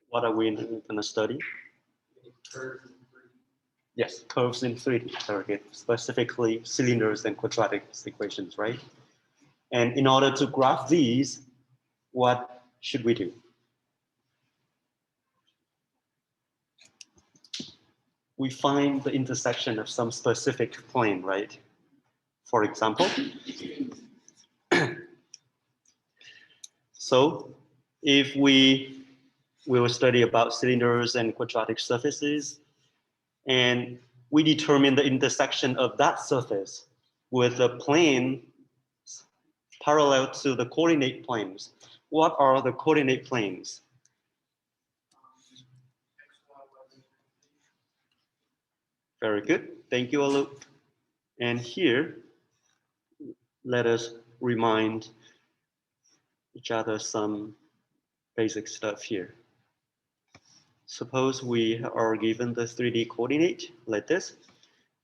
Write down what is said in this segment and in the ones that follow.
What are we going to study? Yes, curves in 3D, target, specifically cylinders and quadratic equations, right? And in order to graph these, what should we do? We find the intersection of some specific plane, right? For example, so if we will study about cylinders and quadratic surfaces, and we determine the intersection of that surface with a plane parallel to the coordinate planes. What are the coordinate planes? Very good. Thank you, Alok. And here, let us remind each other some basic stuff here. Suppose we are given the 3D coordinate like this,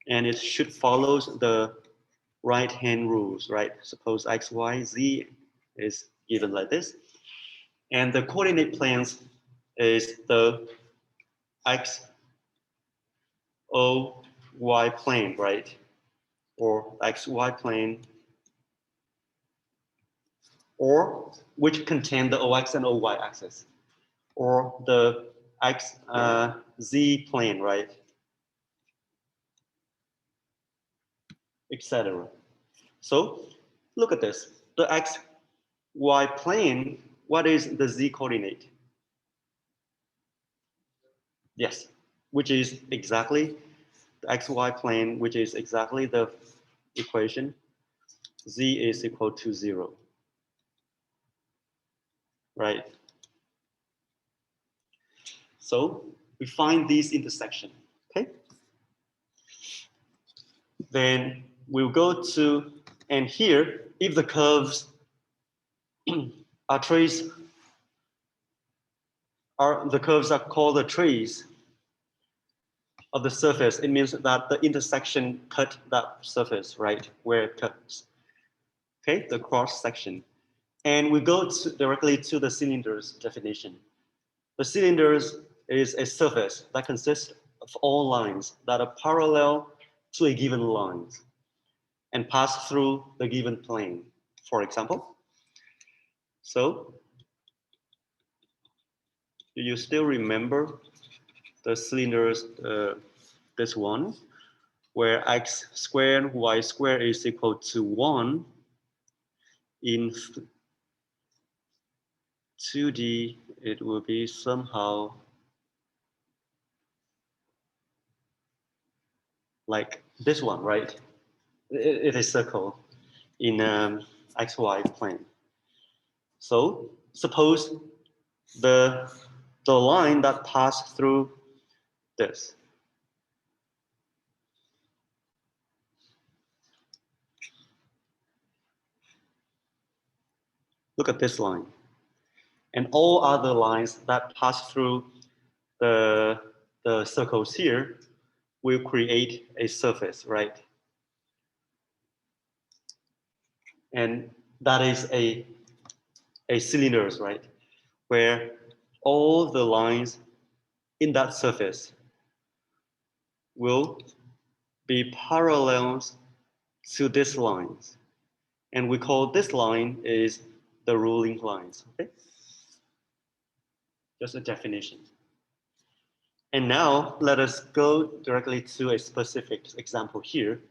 and it should follow the right-hand rules, right? Suppose x, y, z is given like this. And the coordinate planes is the x, o, y plane, right? Or x, y plane, or which contain the ox and oy axis, or the x, z plane, right? Etc. So look at this. The x, y plane, what is the z coordinate? Yes, which is exactly the xy plane, which is exactly the equation. Z is equal to 0. Right? So we find this intersection. Okay? Then we'll go to, and here, if the curves are traced, the curves are called the trace of the surface, it means that the intersection cut that surface, right? Where it cuts. Okay, the cross section. And we go directly to the cylinders definition. The cylinders is a surface that consists of all lines that are parallel to a given line and pass through the given plane, for example. So, do you still remember the cylinders, this one, where x squared, y squared is equal to 1 in 2D, it will be somehow like this one, right? It is circle in xy plane. So suppose the line that passed through this. Look at this line. And all other lines that pass through the circles here will create a surface, right? And that is a cylinders, right? Where all the lines in that surface will be parallels to these lines. And we call this line is the ruling lines, okay? Just a definition. And now let us go directly to a specific example here.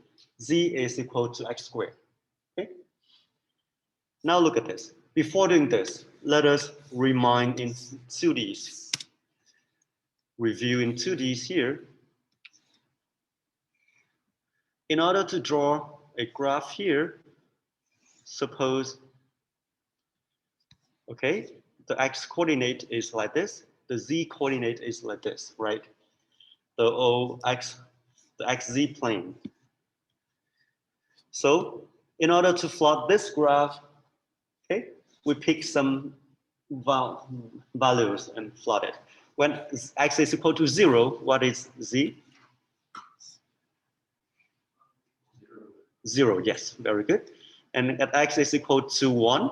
Z is equal to x squared, okay? Now look at this. Before doing this, let us remind in 2Ds. Review in 2Ds here. In order to draw a graph here, suppose, okay, the x coordinate is like this, the z coordinate is like this, right? The xz plane. So in order to plot this graph, okay, we pick some values and plot it. When x is equal to 0, what is z? 0, yes, very good. And at x is equal to 1,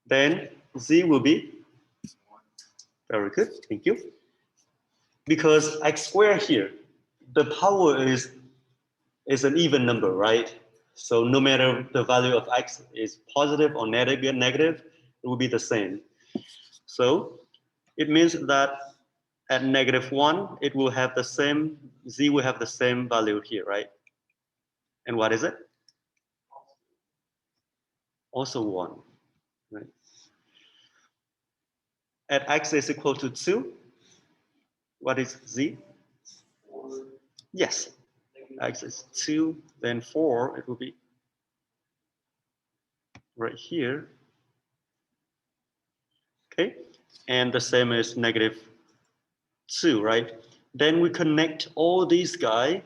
then z will be Very good, thank you. Because x squared here, the power is an even number, right? So no matter the value of x is positive or negative, it will be the same. So it means that at -1, it will have the same, z will have the same value here, right? And what is it? Also 1, right? At x is equal to 2, what is z? Yes, x is 2, then 4, it will be right here. Okay, and the same is -2, right? Then we connect all these guys.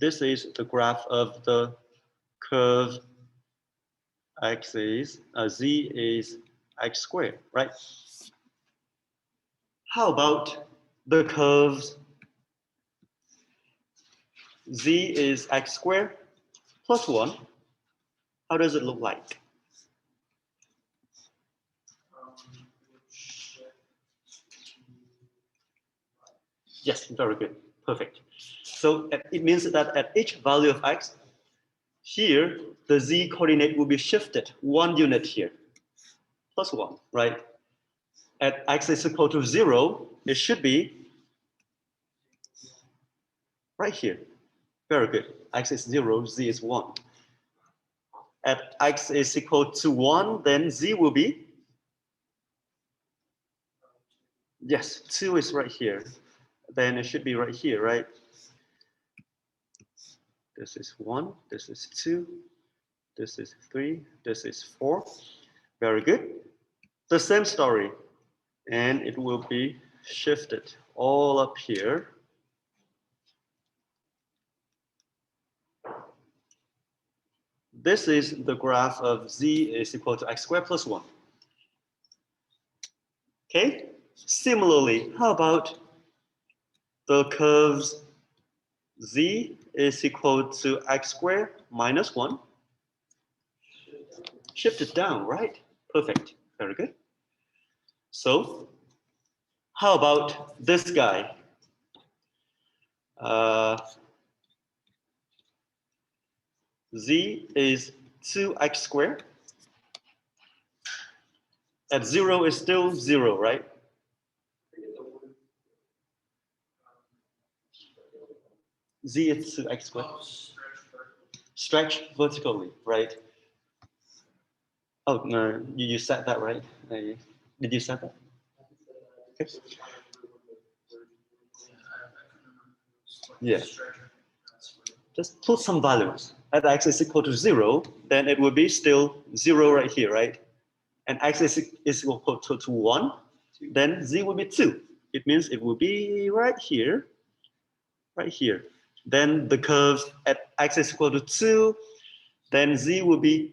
This is the graph of the curve axis. Z is x squared, right? How about the curves z is x squared plus 1? How does it look like? Yes, very good, perfect. So it means that at each value of x, here the z coordinate will be shifted 1 unit here, plus 1, right? At x is equal to 0, it should be right here. Very good. X is 0, z is 1. At x is equal to 1, then z will be? Yes, 2 is right here. Then it should be right here, right? This is 1, this is 2, this is 3, this is 4. Very good. The same story. And it will be shifted all up here. This is the graph of z is equal to x squared plus 1. Okay? Similarly, how about the curves z is equal to x squared minus 1? Shift it down, right? Perfect. Very good. So, how about this guy? Z is 2x squared. At 0 is still 0, right? Z is 2x squared. Stretch vertically, right? Oh, no, you said that, right? Did you say that? Okay. Yeah. Just put some values. At x is equal to 0, then it will be still 0 right here, right? And x is equal to 1, then z will be 2. It means it will be right here, right here. Then the curve at x is equal to 2, then z will be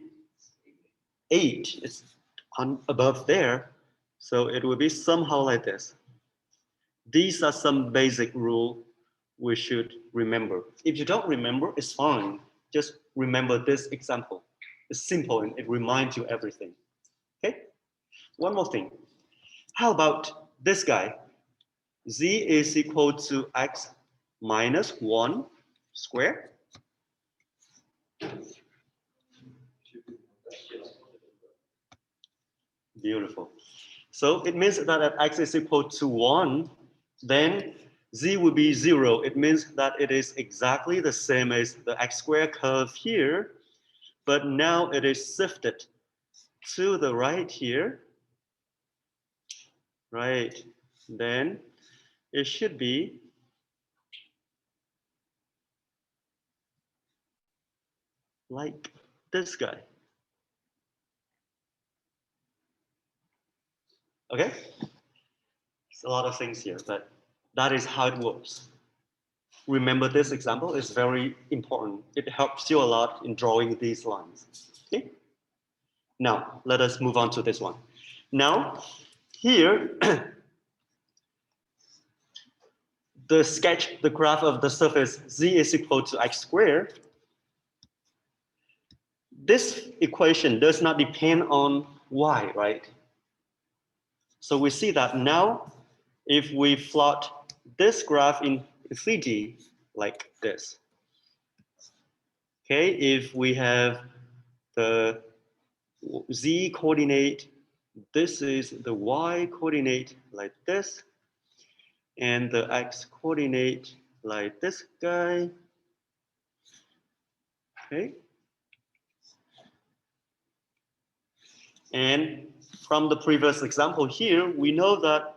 8. It's above there. So it will be somehow like this. These are some basic rules we should remember. If you don't remember, it's fine. Just remember this example. It's simple and it reminds you everything. Okay? One more thing. How about this guy? Z is equal to x minus 1 squared. Beautiful. So it means that at x is equal to 1, then z will be 0. It means that it is exactly the same as the x squared curve here, but now it is shifted to the right here. Right. Then it should be like this guy. Okay? It's a lot of things here, but that is how it works. Remember this example is very important. It helps you a lot in drawing these lines. Okay? Now, let us move on to this one. Now, here, the sketch, the graph of the surface z is equal to x squared. This equation does not depend on y, right? So we see that now if we plot this graph in 3D like this, okay, if we have the Z coordinate, this is the Y coordinate like this, and the X coordinate like this guy, okay? And from the previous example here, we know that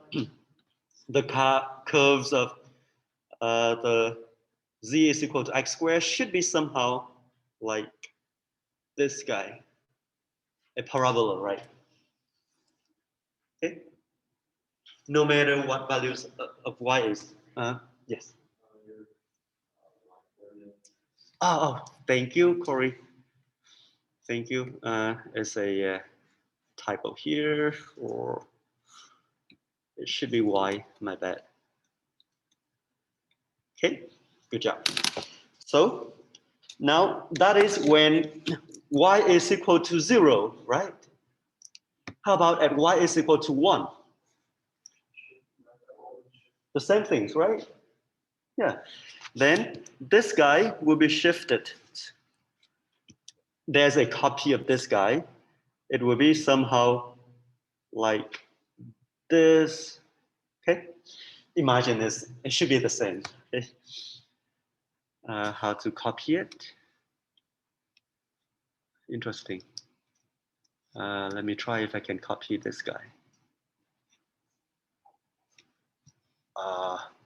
the curves of the Z is equal to X squared should be somehow like this guy, a parabola, right? Okay. No matter what values of Y is. Yes. Oh, thank you, Corey. Thank you. It's a typo here, or it should be Y, my bad. Okay, good job. So now that is when Y is equal to 0, right? How about at Y is equal to 1? The same things, right? Yeah. Then this guy will be shifted. There's a copy of this guy. It will be somehow like this. Okay. Imagine this. It should be the same. Okay. How to copy it? Interesting. Let me try if I can copy this guy.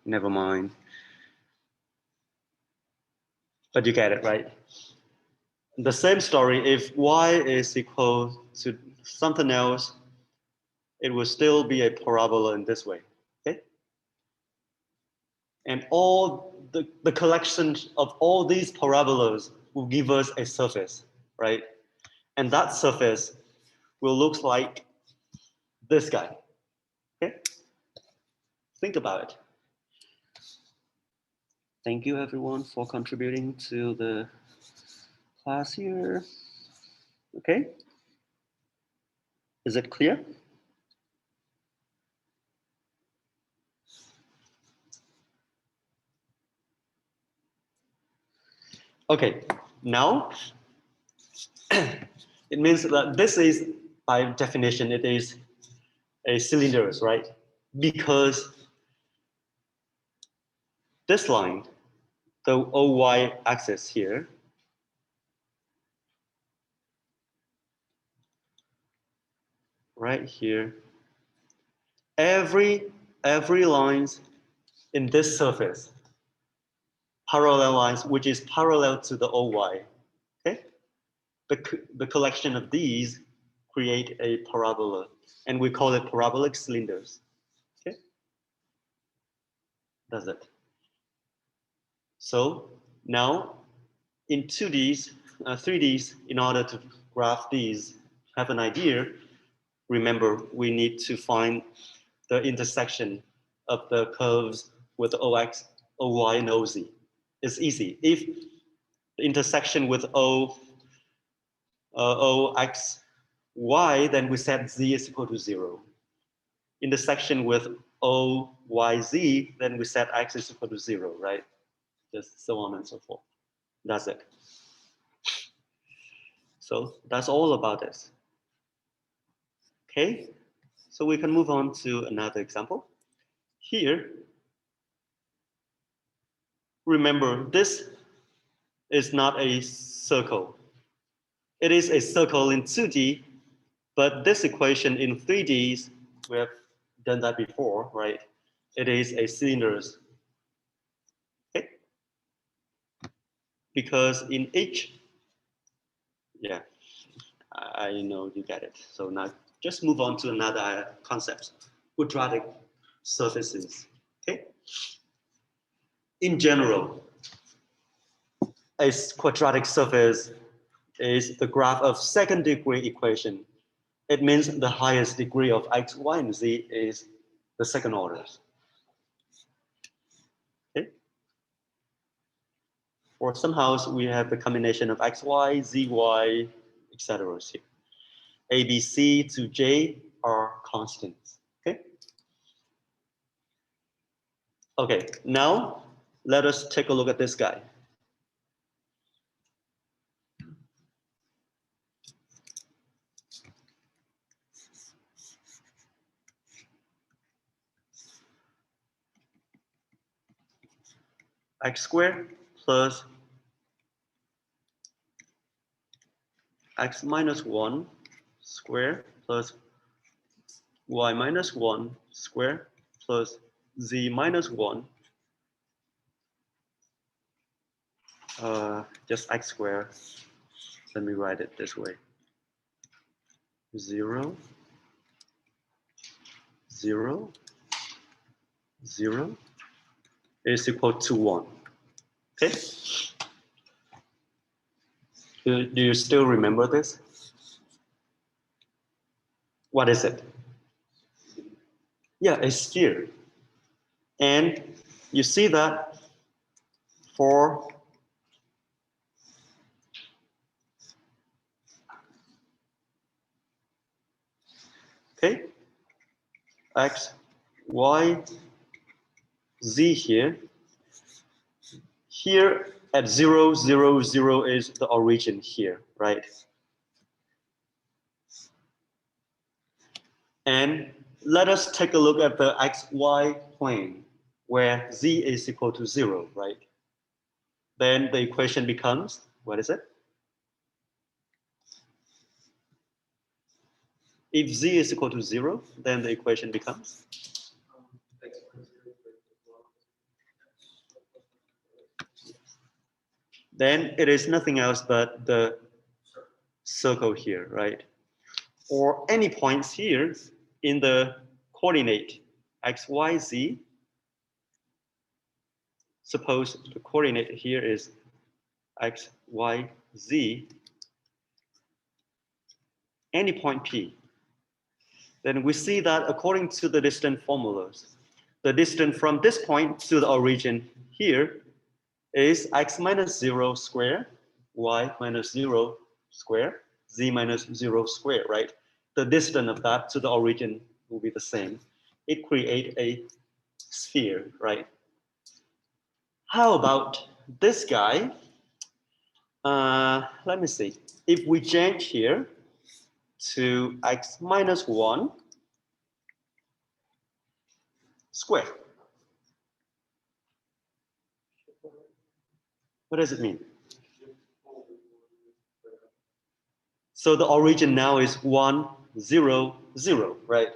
Never mind. But you get it, right? The same story, if Y is equal to something else, it will still be a parabola in this way, okay? And all the collection of all these parabolas will give us a surface, right? And that surface will look like this guy, okay? Think about it. Thank you everyone for contributing to the class here. Okay, is it clear? Okay, now it means that this is, by definition, it is a cylinder, right? Because this line, the OY axis here, right here, every lines in this surface, parallel lines, which is parallel to the OY, okay? The collection of these create a parabola, and we call it parabolic cylinders, okay? That's it. So now in 2Ds, 3Ds, in order to graph these, have an idea, remember we need to find the intersection of the curves with OX, OY, and OZ. It's easy. If the intersection with OX, Y, then we set Z is equal to 0. Intersection with OYZ, then we set X is equal to 0, right? Just so on and so forth. That's it. So that's all about this. Okay, so we can move on to another example. Here, remember, this is not a circle. It is a circle in 2D, but this equation in 3D, we have done that before, right? It is a cylinder. Okay? Because in each, yeah, I know you get it. So now just move on to another concept, quadratic surfaces. Okay? In general, a quadratic surface is the graph of second degree equation. It means the highest degree of x, y, and z is the second order. Okay? Or somehow we have the combination of x, y, z, y, etc. here. A, B, C to J are constants. Okay? Okay, now let us take a look at this guy. X squared plus x minus 1 square plus y minus 1 square plus z minus 1 just x squared. Let me write it this way. 0, 0, 0 is equal to 1. Okay? Do you still remember this? What is it? Yeah, a sphere. And you see that for okay, x, y, z here at 0, 0, 0 is the origin here, right? And let us take a look at the xy plane where z is equal to 0, right? Then the equation becomes, what is it? If z is equal to 0, then the equation becomes? Then it is nothing else but the circle here, right? Or any points here in the coordinate x, y, z. Suppose the coordinate here is x, y, z, any point P. Then we see that according to the distance formulas, the distance from this point to the origin here is x minus 0 square, y minus 0 square, z minus 0 square, right? The distance of that to the origin will be the same. It creates a sphere, right? How about this guy? Let me see. If we change here to x minus 1 square, what does it mean? So the origin now is 1, 0, 0, right?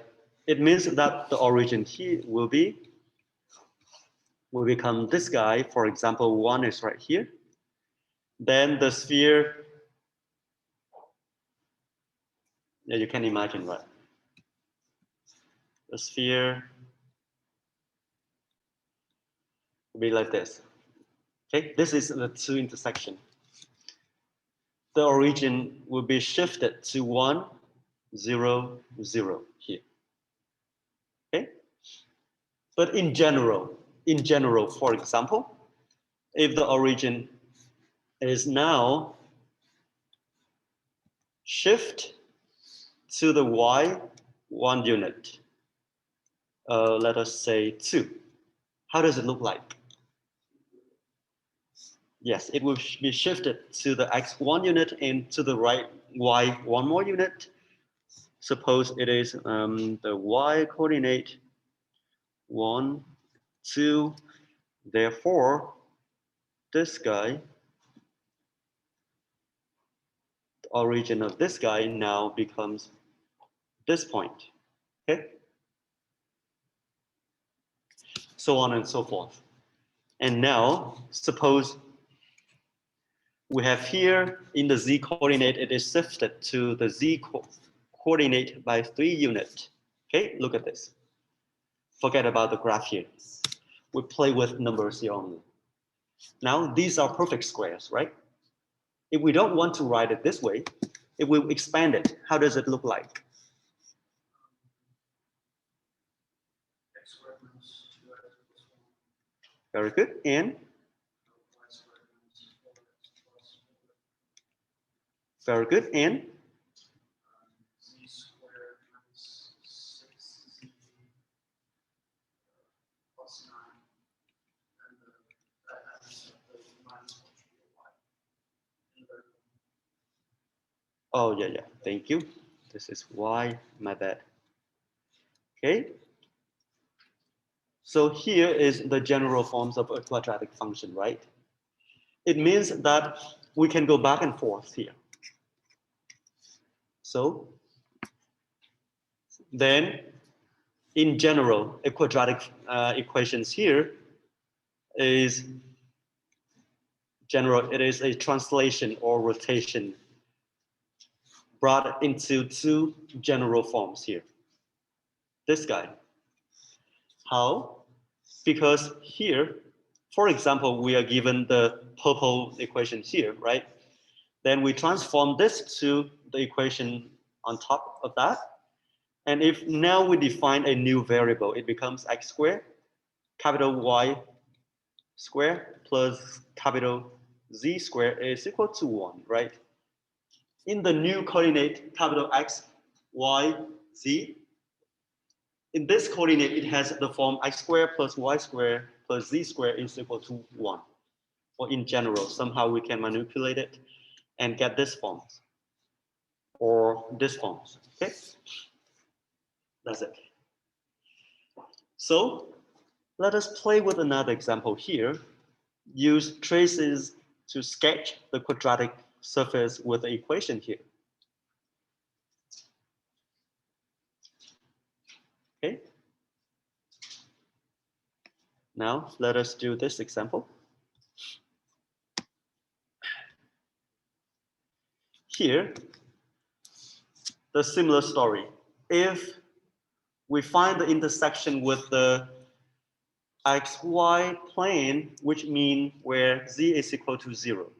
It means that the origin here will become this guy. For example, 1 is right here. Then the sphere, yeah, you can imagine, right? The sphere will be like this. Okay, this is the two intersection. The origin will be shifted to 1, 0, 0 here. Okay, but in general, for example, if the origin is now shift to the y 1 unit, let us say 2. How does it look like? Yes, it will be shifted to the x1 unit and to the right y 1 more unit. Suppose it is the y coordinate 1, 2. Therefore, this guy, the origin of this guy now becomes this point. Okay? So on and so forth. And now, suppose we have here in the z coordinate, it is shifted to the z coordinate by 3 units. Okay, look at this. Forget about the graph here. We play with numbers here only. Now, these are perfect squares, right? If we don't want to write it this way, if we expand it, how does it look like? Very good. And very good. And Oh, yeah, yeah. Thank you. This is y, my bad. Okay. So here is the general forms of a quadratic function, right? It means that we can go back and forth here. So then, in general, a quadratic equations here is general. It is a translation or rotation brought into two general forms here. This guy. How? Because here, for example, we are given the purple equation here, right? Then we transform this to the equation on top of that. And if now we define a new variable, it becomes x squared, capital Y squared plus capital Z squared is equal to 1, right? In the new coordinate, capital X, Y, Z, in this coordinate, it has the form x squared plus y squared plus z squared is equal to 1. Or in general, somehow we can manipulate it and get this form or this form. Okay, that's it. So let us play with another example here. Use traces to sketch the quadratic surface with the equation here. Okay. Now let us do this example. Here, the similar story. If we find the intersection with the xy plane, which means where z is equal to 0.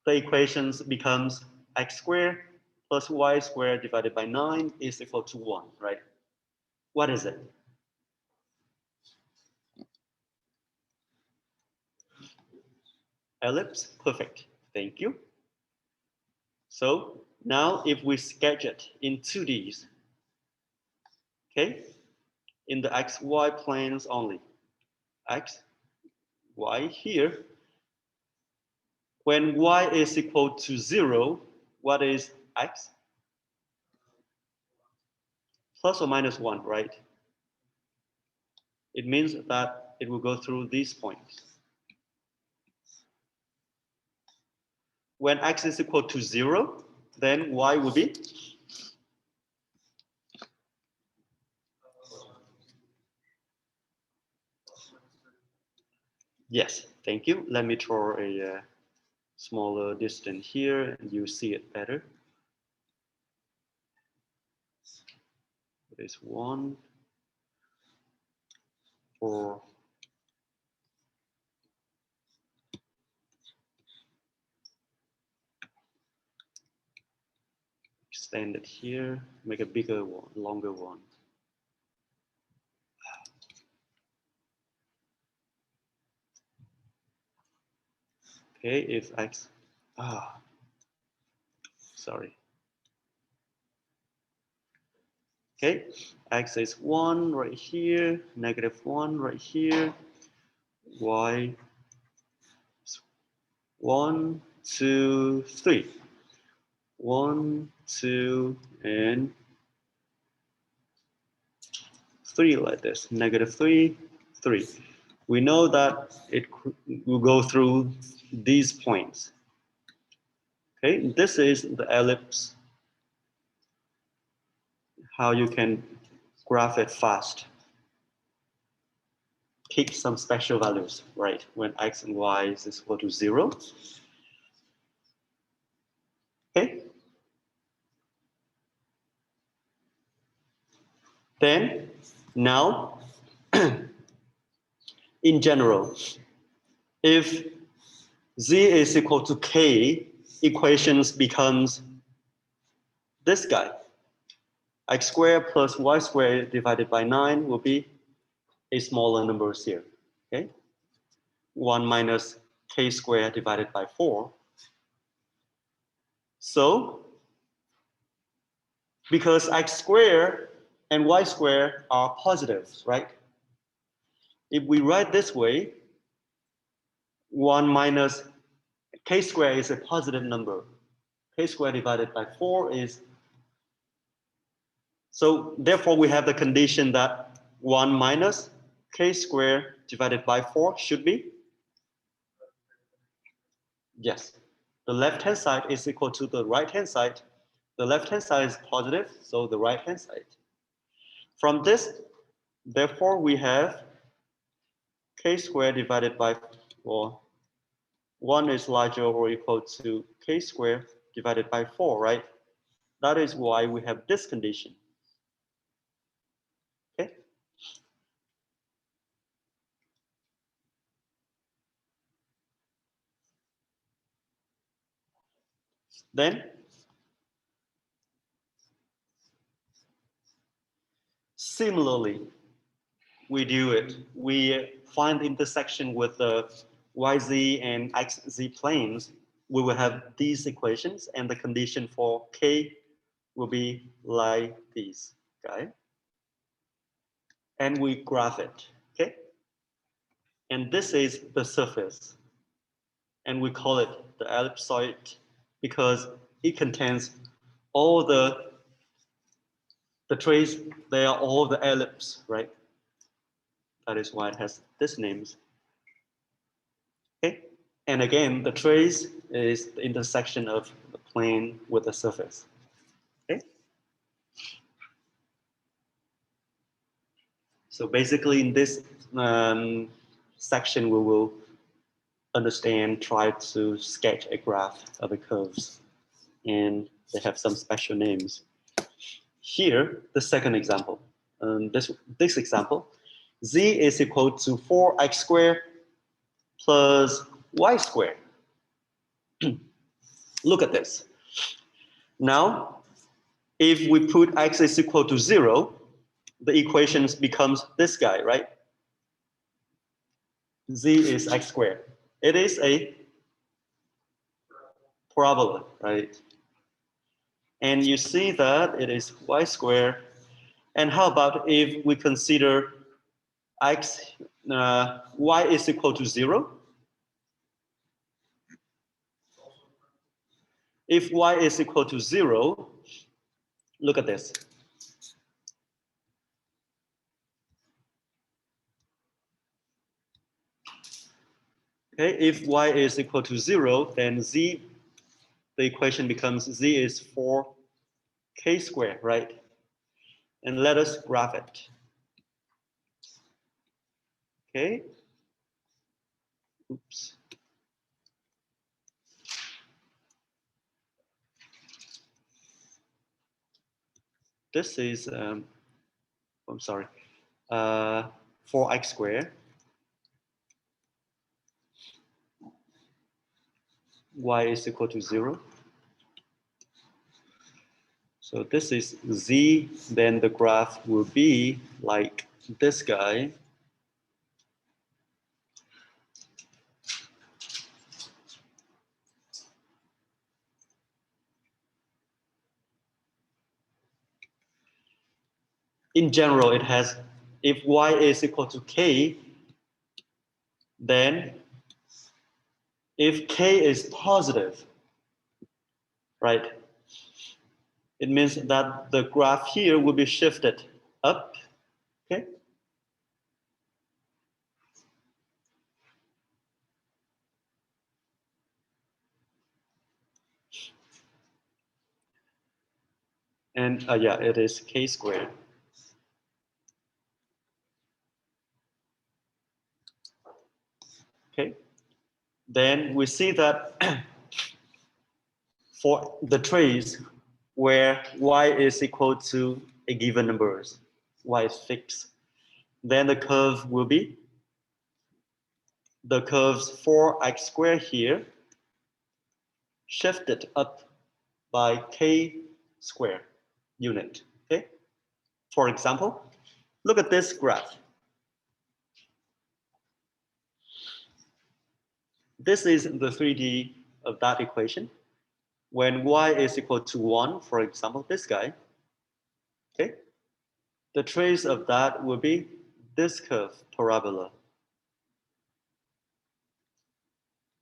The equations becomes x squared plus y squared divided by 9 is equal to 1, right? What is it? Ellipse, perfect, thank you. So now if we sketch it in 2Ds, okay, in the xy planes only, x, y here, when y is equal to 0, what is x? Plus or minus 1, right? It means that it will go through these points. When x is equal to 0, then y will be? Yes, thank you. Let me draw a smaller distance here and you see it better. It is 1, 4, extend it here, make a bigger one, longer one. Okay, if x, sorry. Okay, x is 1 right here, -1 right here, y 1, 2, 3. 1, 2, and 3 like this, -3, 3. We know that it will go through these points. Okay, this is the ellipse, how you can graph it fast. Pick some special values, right? When x and y is equal to 0. Okay. Then, now, in general, if z is equal to k, equations becomes this guy. X squared plus y squared divided by 9 will be a smaller number here. Okay, 1 minus k squared divided by 4. So, because x squared and y squared are positives, right? If we write this way, 1 minus k squared is a positive number. k squared divided by 4 is, so therefore we have the condition that 1 minus k squared divided by 4 should be, yes, the left hand side is equal to the right hand side. The left hand side is positive, so the right hand side. From this, therefore we have k squared divided by 4. 1 is larger or equal to k squared divided by 4, right? That is why we have this condition. Okay. Then, similarly, we do it. We find the intersection with the yz and xz planes. We will have these equations, and the condition for k will be like this, okay? And we graph it, okay? And this is the surface, and we call it the ellipsoid because it contains all the trays. They are all the ellipse, right? That is why it has these names. Okay, and again, the trace is the intersection of the plane with the surface. Okay, so basically in this section, we will understand, try to sketch a graph of the curves, and they have some special names. Here, the second example. This example, z is equal to 4x squared plus y squared. Look at this. Now, if we put x is equal to 0, the equation becomes this guy, right? Z is x squared. It is a parabola, right? And you see that it is y squared. And how about if we consider y is equal to 0? If y is equal to 0, look at this. Okay, if y is equal to 0, then the equation becomes z is 4k squared, right? And let us graph it. Okay. Oops. This is, I'm sorry, 4x squared. Y is equal to 0. So this is z, then the graph will be like this guy. In general, it has, if y is equal to k, then if k is positive, right, it means that the graph here will be shifted up, okay? And yeah, it is k squared. Okay, then we see that for the trace where y is equal to a given number, y is fixed, then the curve will be the curves 4x squared here shifted up by k squared unit. Okay, for example, look at this graph. This is the 3D of that equation. When y is equal to 1, for example, this guy, okay, the trace of that will be this curve, parabola.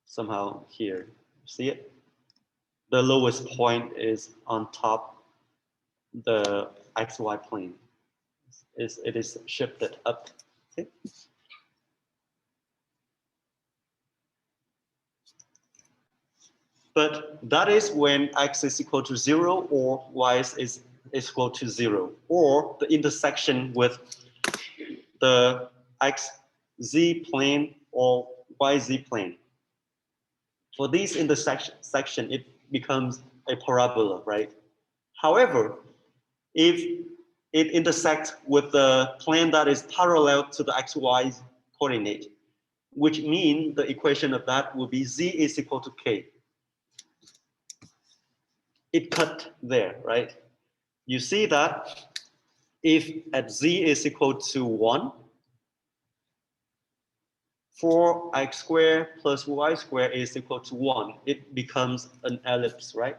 Somehow here, see it? the lowest point is on top the xy plane. It is shifted up. Okay. But that is when x is equal to 0 or y is equal to 0, or the intersection with the xz plane or yz plane. For this intersection, it becomes a parabola, right? However, if it intersects with the plane that is parallel to the xy coordinate, which means the equation of that will be z is equal to k. It cut there, right? You see that if at z is equal to 1, 4x squared plus y squared is equal to 1, it becomes an ellipse, right?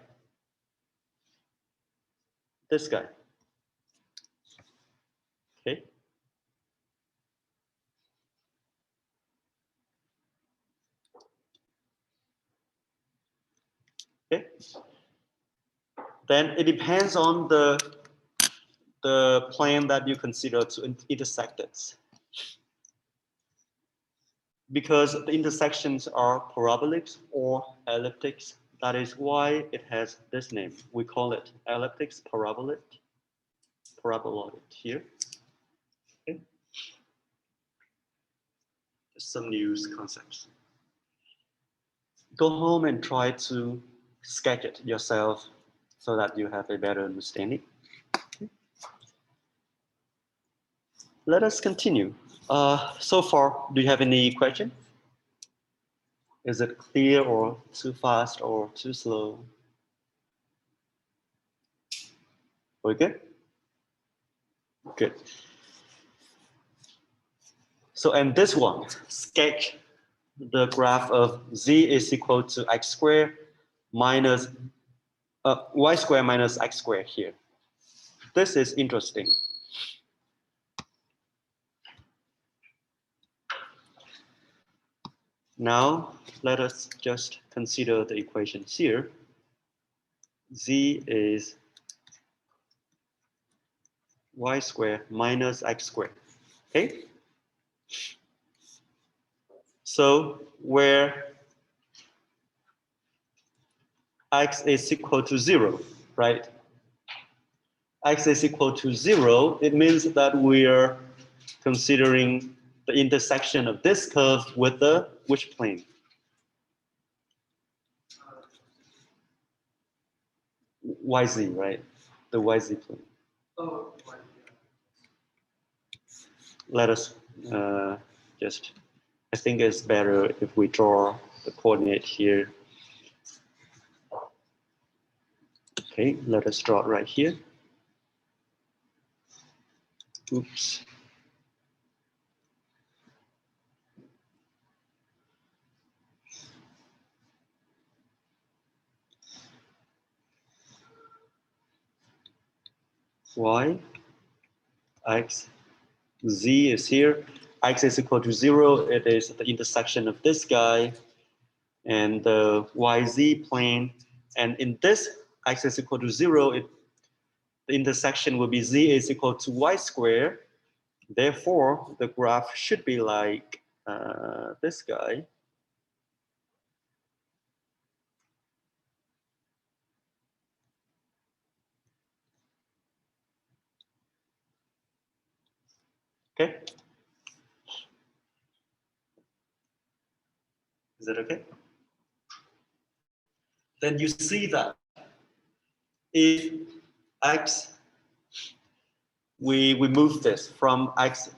This guy. Okay. Okay. Then it depends on the plane that you consider to intersect it. Because the intersections are parabolics or elliptics, that is why it has this name. We call it elliptics paraboloid here. Okay. Some new concepts. Go home and try to sketch it yourself so that you have a better understanding. Okay. Let us continue. So far, do you have any question? Is it clear or too fast or too slow? We good? Good. So, and this one, sketch the graph of z is equal to x squared minus y squared minus x squared here. This is interesting. Now, let us just consider the equations here. Z is y squared minus x squared. Okay? So, where x is equal to 0, right? X is equal to 0, it means that we're considering the intersection of this curve with the which plane? YZ, right? The YZ plane. Oh, let us just, I think it's better if we draw the coordinate here. Okay, let us draw it right here. Oops. Y, X, Z is here. X is equal to 0. It is the intersection of this guy and the YZ plane. And in this X is equal to 0, the intersection will be Z is equal to Y squared. Therefore, the graph should be like this guy. Okay. Is that okay? Then you see that if x, we move this from x,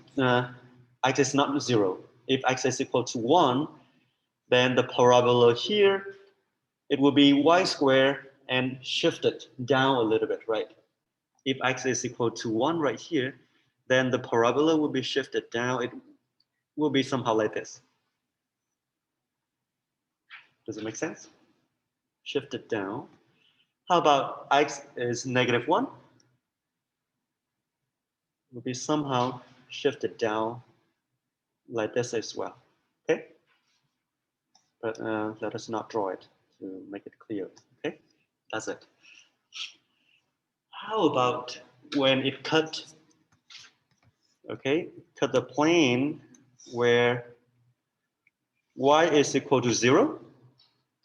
x is not 0. If x is equal to 1, then the parabola here, it will be y squared and shifted down a little bit, right? If x is equal to 1 right here, then the parabola will be shifted down. It will be somehow like this. Does it make sense? Shifted down. How about x is -1? Will be somehow shifted down like this as well. Okay? But let us not draw it to make it clear. Okay? That's it. How about when it cut, okay, cut the plane where y is equal to 0?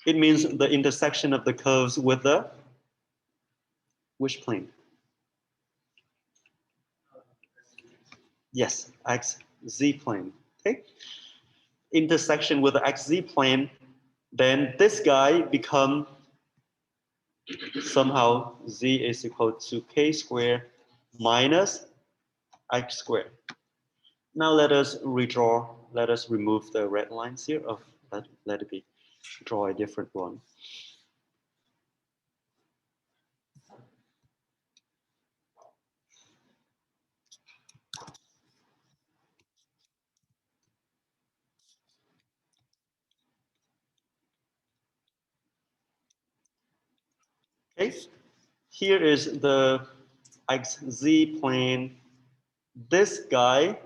It means the intersection of the curves with the which plane? Yes, xz plane. Okay, intersection with the xz plane, then this guy become somehow z is equal to k squared minus x squared. Now let us redraw. Let us remove the red lines here. Oh, let it be. Draw a different one. Okay, here is the xz plane. This guy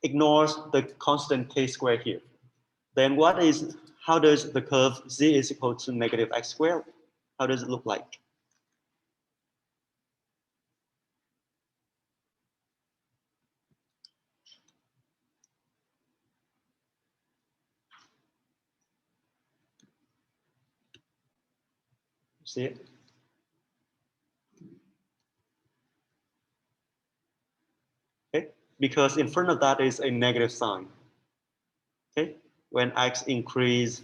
ignores the constant k squared here. Then how does the curve z is equal to negative x squared? How does it look like? See it? Okay, because in front of that is a negative sign. Okay, when x increase,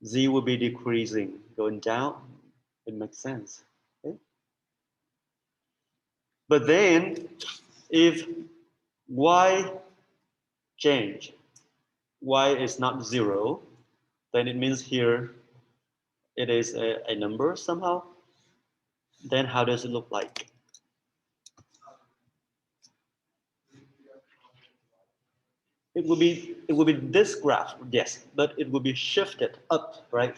z will be decreasing, going down. It makes sense. Okay? But then, if y change, y is not 0, then it means here it is a number somehow. Then how does it look like? It will be this graph, yes, but it will be shifted up, right?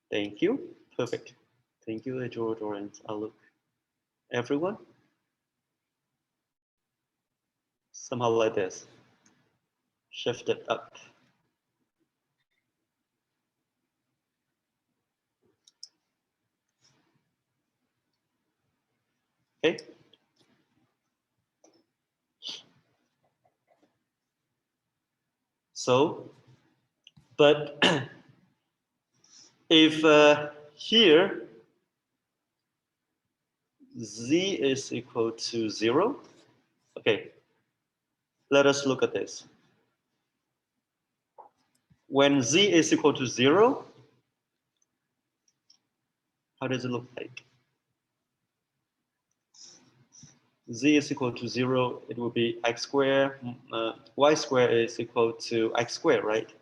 Thank you. Perfect. Thank you, George and Alok. Everyone? Somehow like this. Shifted up. Okay. So, but if here z is equal to 0, okay, let us look at this. When z is equal to 0, how does it look like? Z is equal to 0, it will be x squared, y squared is equal to x squared, right?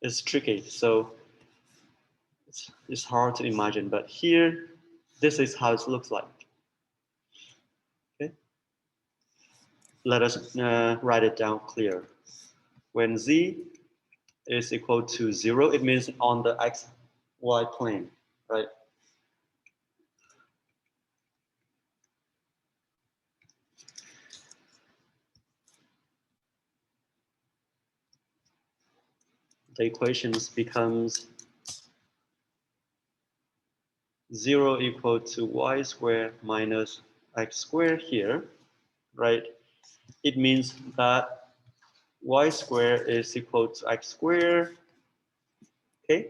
It's tricky, so it's hard to imagine, but here, this is how it looks like. Okay, let us write it down clear. When z is equal to 0, it means on the xy plane, right? The equations becomes 0 equal to y squared minus x squared here, right? It means that y squared is equal to x squared, okay?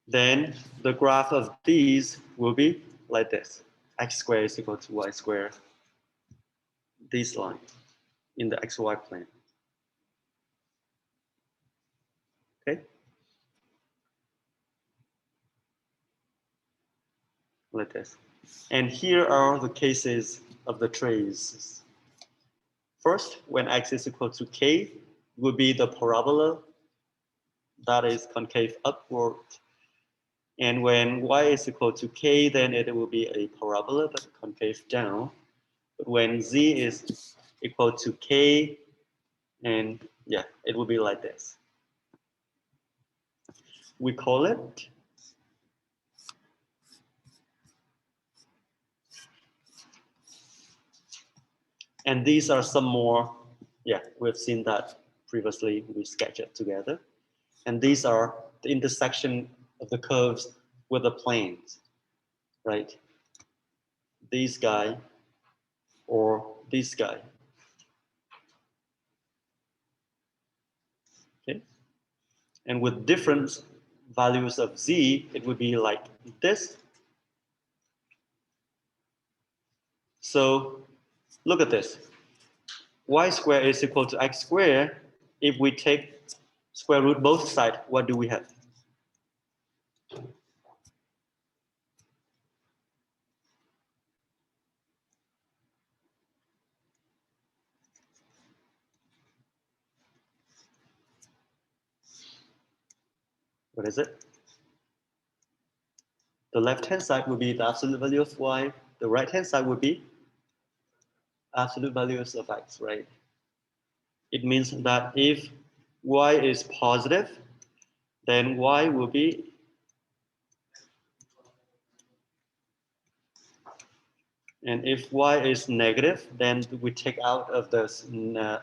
Then the graph of these will be like this. X squared is equal to y squared, this line in the xy plane, okay? Like this. And here are the cases of the traces. First, when x is equal to k, will be the parabola that is concave upward. And when y is equal to k, then it will be a parabola but concave down. But when z is equal to k, and yeah, it will be like this. We call it And these are some more, yeah, we've seen that previously, we sketched it together. And these are the intersection of the curves with the planes, right? This guy or this guy. Okay. And with different values of z, it would be like this. So look at this. Y squared is equal to x squared. If we take square root both sides, what do we have? What is it? The left-hand side would be the absolute value of y. The right-hand side would be absolute values of x, right? It means that if y is positive, then y will be and if y is negative, then we take out of this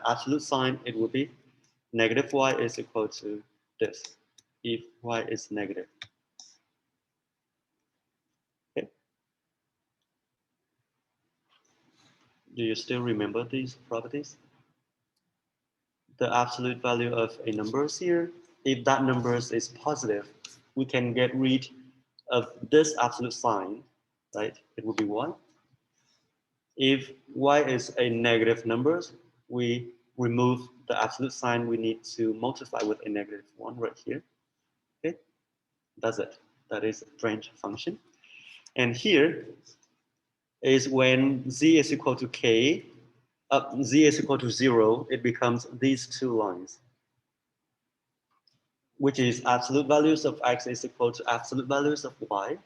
absolute sign, it will be negative y is equal to this, if y is negative. Okay. Do you still remember these properties? The absolute value of a number here, if that number is positive, we can get rid of this absolute sign, right? It will be 1. If y is a negative number, we remove the absolute sign. We need to multiply with a negative 1 right here. Okay, that's it. That is a range function. And here is when z is equal to k, z is equal to 0, it becomes these two lines, which is absolute values of x is equal to absolute values of y.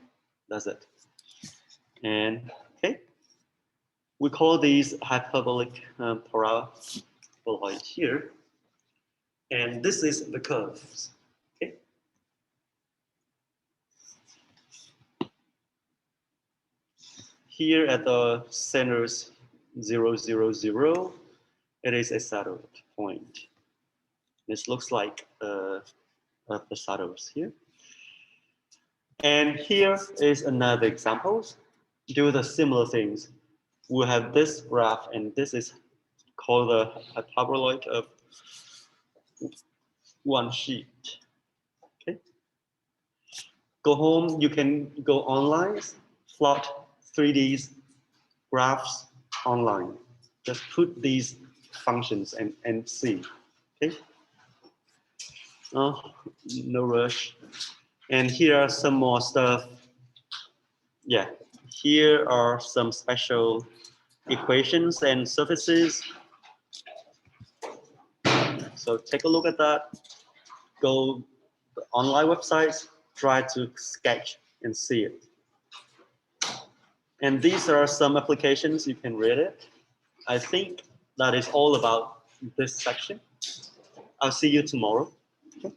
That's it. And okay, we call these hyperbolic paraboloid here. And this is the curves. Okay. Here at the centers 0, 0, 0, it is a saddle point. This looks like the saddles here. And here is another example. Do the similar things. We have this graph, and this is called the hyperboloid of one sheet. Okay. Go home, you can go online, plot 3D graphs online. Just put these functions and see. Okay. Oh, no rush. And here are some more stuff. Yeah, here are some special equations and surfaces. So take a look at that. Go to online websites, try to sketch and see it. And these are some applications, you can read it. I think that is all about this section. I'll see you tomorrow. Okay.